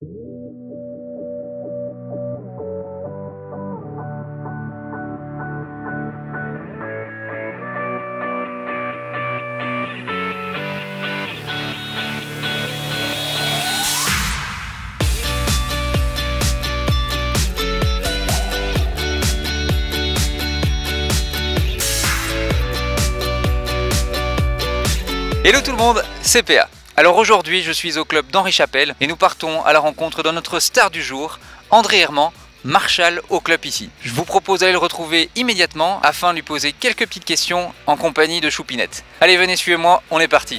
Hello tout le monde, c'est PA. Alors aujourd'hui je suis au club d'Henri Chapelle et nous partons à la rencontre de notre star du jour, André Herman, Marshall au club ici. Je vous propose d'aller le retrouver immédiatement afin de lui poser quelques petites questions en compagnie de Choupinette. Allez venez suivez-moi, on est parti.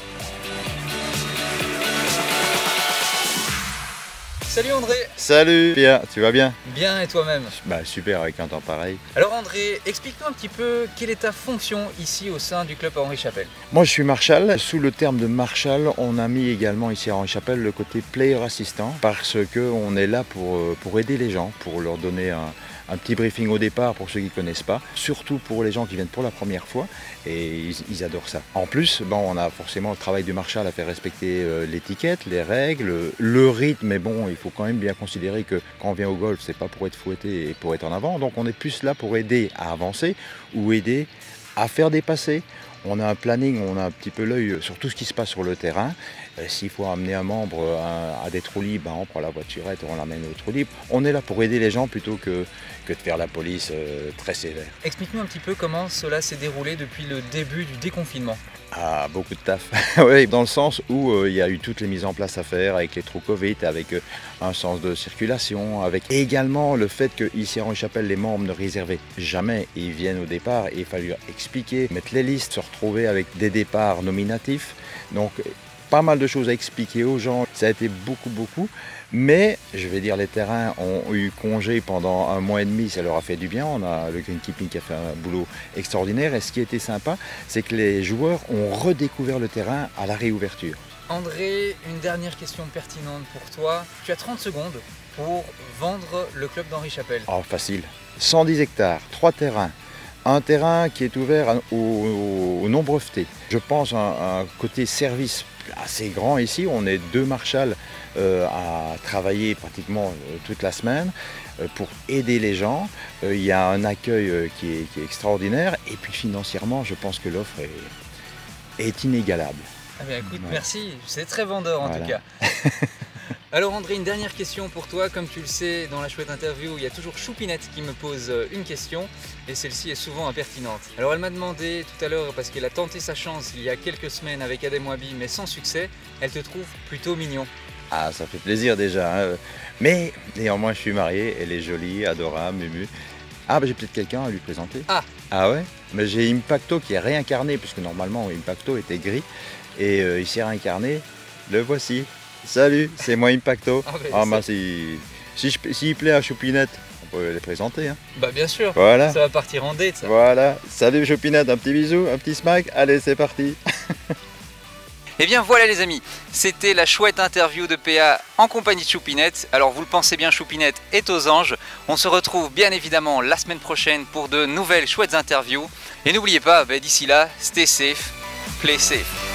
Salut André. Salut Pierre, tu vas bien? Bien et toi-même? Bah super avec un temps pareil. Alors André, explique-nous un petit peu quelle est ta fonction ici au sein du club à Henri Chapelle. Moi je suis Marshall. Sous le terme de Marshall, on a mis également ici à Henri Chapelle le côté player assistant parce qu'on est là pour aider les gens, pour leur donner un petit briefing au départ pour ceux qui ne connaissent pas, surtout pour les gens qui viennent pour la première fois et ils adorent ça. En plus, bon, on a forcément le travail de Marshall à faire respecter l'étiquette, les règles, le rythme, mais bon, il faut quand même bien considérer que quand on vient au golf, c'est pas pour être fouetté et pour être en avant, donc on est plus là pour aider à avancer ou aider à faire dépasser. On a un planning, on a un petit peu l'œil sur tout ce qui se passe sur le terrain. S'il faut amener un membre à des trous libres, on prend la voiturette, on l'amène au trou libre. On est là pour aider les gens plutôt que de faire la police très sévère. Explique-nous un petit peu comment cela s'est déroulé depuis le début du déconfinement. Ah, beaucoup de taf. Oui, dans le sens où il y a eu toutes les mises en place à faire avec les trous Covid, avec un sens de circulation, avec également le fait qu'ici à Henri Chapelle, les membres ne réservaient jamais. Ils viennent au départ et il fallu expliquer, mettre les listes, se retrouver avec des départs nominatifs. Donc, pas mal de choses à expliquer aux gens. Ça a été beaucoup. Mais, je vais dire, les terrains ont eu congé pendant 1 mois et demi, ça leur a fait du bien. On a le greenkeeping qui a fait un boulot extraordinaire. Et ce qui était sympa, c'est que les joueurs ont redécouvert le terrain à la réouverture. André, une dernière question pertinente pour toi. Tu as 30 secondes pour vendre le club d'Henri Chapelle. Oh, facile. 110 hectares, 3 terrains. Un terrain qui est ouvert aux non-brevetés. Je pense à un côté service assez grand ici. On est 2 Marshall à travailler pratiquement toute la semaine pour aider les gens. Il y a un accueil qui est extraordinaire. Et puis financièrement, je pense que l'offre est inégalable. Ah bien, écoute, ouais. Merci. C'est très vendeur en tout cas. Alors André, une dernière question pour toi. Comme tu le sais, dans la chouette interview, il y a toujours Choupinette qui me pose une question et celle-ci est souvent impertinente. Alors elle m'a demandé tout à l'heure, parce qu'elle a tenté sa chance il y a quelques semaines avec Adem Wabi, mais sans succès, elle te trouve plutôt mignon. Ah, ça fait plaisir déjà, hein. Mais néanmoins je suis marié, elle est jolie, adorable, Mumu. Ah, bah, j'ai peut-être quelqu'un à lui présenter. Ah ouais? Mais j'ai Impacto qui est réincarné, puisque normalement Impacto était gris, et il s'est réincarné, le voici. Salut, c'est moi Impacto. Bah, s'il plaît à Choupinette, on peut les présenter. Hein. Bah bien sûr, voilà. Ça va partir en date ça. Voilà, salut Choupinette, un petit bisou, un petit smack, allez c'est parti. Et bien voilà les amis, c'était la chouette interview de PA en compagnie de Choupinette. Alors vous le pensez bien, Choupinette est aux anges. On se retrouve bien évidemment la semaine prochaine pour de nouvelles chouettes interviews. Et n'oubliez pas, d'ici là, stay safe, play safe.